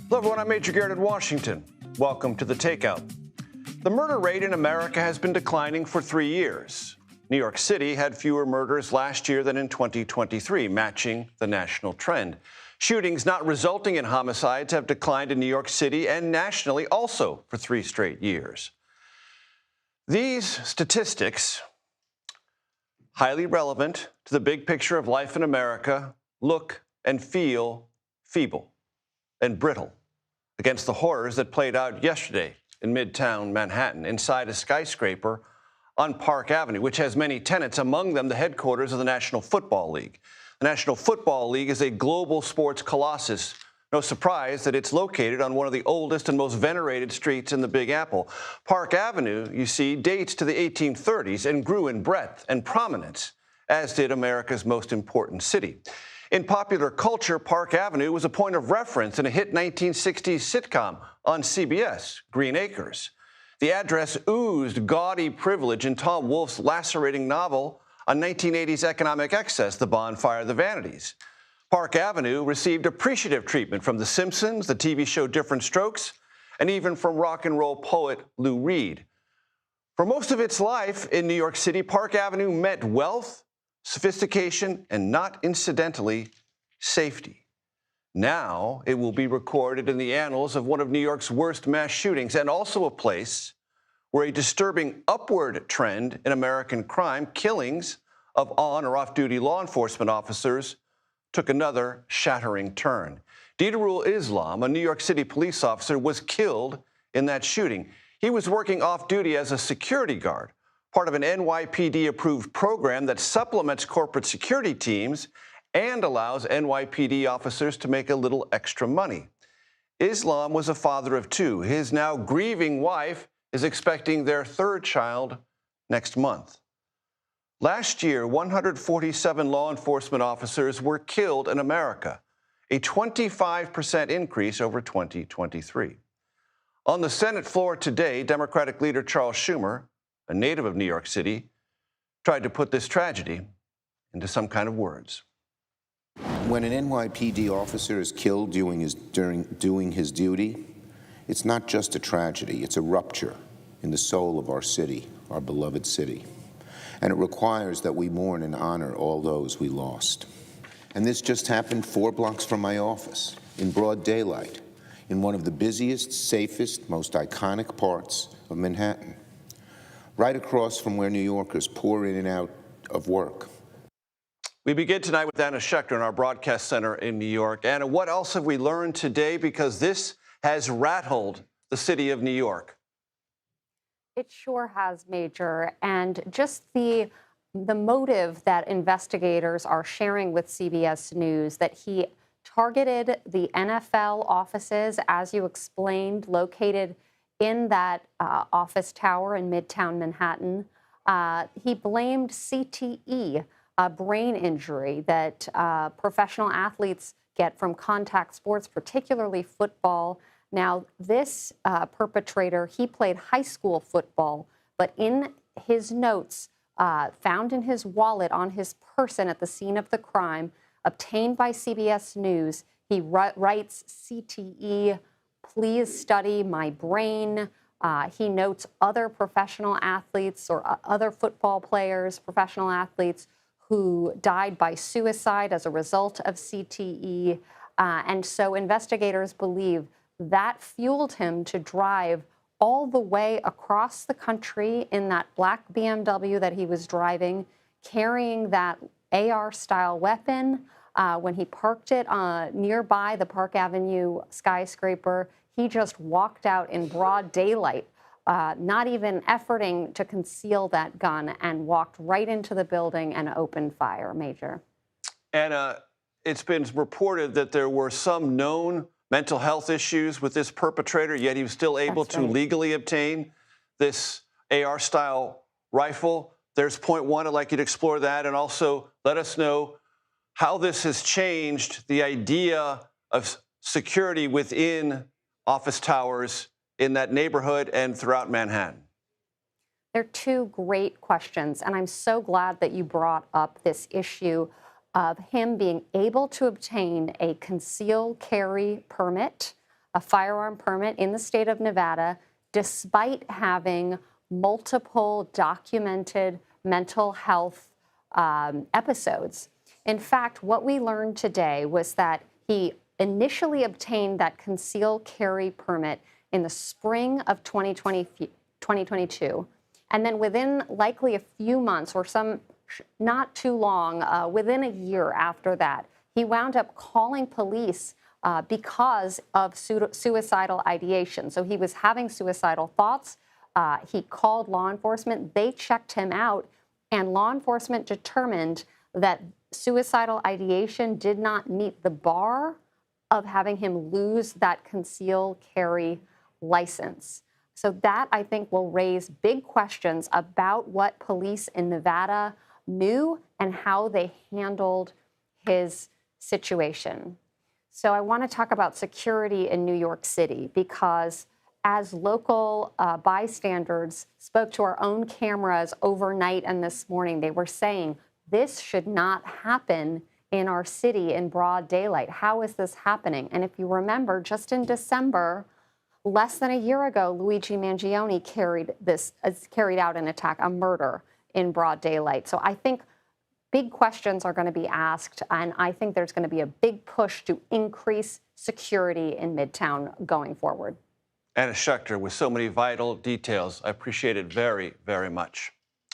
Hello everyone, I'm Major Garrett in Washington. Welcome to The Takeout. The murder rate in America has been declining for 3 years. New York City had fewer murders last year than in 2023, matching the national trend. Shootings not resulting in homicides have declined in New York City and nationally also for 3 straight years. These statistics, highly relevant to the big picture of life in America, look and feel feeble and brittle against the horrors that played out yesterday in Midtown Manhattan inside a skyscraper on Park Avenue, which has many tenants, among them the headquarters of the National Football League. The National Football League is a global sports colossus. No surprise that it's located on one of the oldest and most venerated streets in the Big Apple. Park Avenue, you see, dates to the 1830s and grew in breadth and prominence, as did America's most important city. In popular culture, Park Avenue was a point of reference in a hit 1960s sitcom on CBS, Green Acres. The address oozed gaudy privilege in Tom Wolfe's lacerating novel on 1980s economic excess, The Bonfire of the Vanities. Park Avenue received appreciative treatment from The Simpsons, the TV show Different Strokes, and even from rock and roll poet Lou Reed. For most of its life in New York City, Park Avenue meant wealth, sophistication, and not incidentally, safety. Now it will be recorded in the annals of one of New York's worst mass shootings, and also a place where a disturbing upward trend in American crime, killings of on or off-duty law enforcement officers, took another shattering turn. Didarul Islam, a New York City police officer, was killed in that shooting. He was working off-duty as a security guard, part of an NYPD-approved program that supplements corporate security teams and allows NYPD officers to make a little extra money. Islam was a father of 2. His now grieving wife is expecting their 3rd child next month. Last year, 147 law enforcement officers were killed in America, a 25% increase over 2023. On the Senate floor today, Democratic leader Charles Schumer, a native of New York City, tried to put this tragedy into some kind of words. When an NYPD officer is killed doing his duty, it's not just a tragedy, it's a rupture in the soul of our city, our beloved city. And it requires that we mourn and honor all those we lost. And this just happened 4 blocks from my office, in broad daylight, in one of the busiest, safest, most iconic parts of Manhattan, right across from where New Yorkers pour in and out of work. We begin tonight with Anna Schecter in our broadcast center in New York. Anna, what else have we learned today? Because this has rattled the city of New York. It sure has, Major. And just the motive that investigators are sharing with CBS News, that he targeted the NFL offices, as you explained, located in that office tower in Midtown Manhattan. He blamed CTE, a brain injury that professional athletes get from contact sports, particularly football. Now, this perpetrator, he played high school football, but in his notes found in his wallet on his person at the scene of the crime, obtained by CBS News, he writes CTE, please study my brain. He notes other professional athletes or other football players, professional athletes who died by suicide as a result of CTE. And so investigators believe that fueled him to drive all the way across the country in that black BMW that he was driving, carrying that AR-style weapon. When he parked it nearby the Park Avenue skyscraper, he just walked out in broad daylight, not even efforting to conceal that gun, and walked right into the building and opened fire, Major. Anna, it's been reported that there were some known mental health issues with this perpetrator, yet he was still able to legally obtain this AR-style rifle. There's point one. I'd like you to explore that, and also let us know how this has changed the idea of security within office towers in that neighborhood and throughout Manhattan. They're 2 great questions, and I'm so glad that you brought up this issue of him being able to obtain a concealed carry permit a firearm permit in the state of Nevada, despite having multiple documented mental health episodes. In fact, what we learned today was that he initially obtained that concealed carry permit in the spring of 2022. And then within likely a few months or not too long, within a year after that, he wound up calling police because of suicidal ideation. So he was having suicidal thoughts. He called law enforcement. They checked him out, and law enforcement determined that suicidal ideation did not meet the bar of having him lose that concealed carry license. So that, I think, will raise big questions about what police in Nevada knew and how they handled his situation. So I want to talk about security in New York City, because as local bystanders spoke to our own cameras overnight and this morning, they were saying, this should not happen in our city in broad daylight. How is this happening? And if you remember, just in December, less than a year ago, Luigi Mangione carried out an attack, a murder in broad daylight. So I think big questions are going to be asked, and I think there's going to be a big push to increase security in Midtown going forward. Anna Schecter, with so many vital details, I appreciate it very, very much.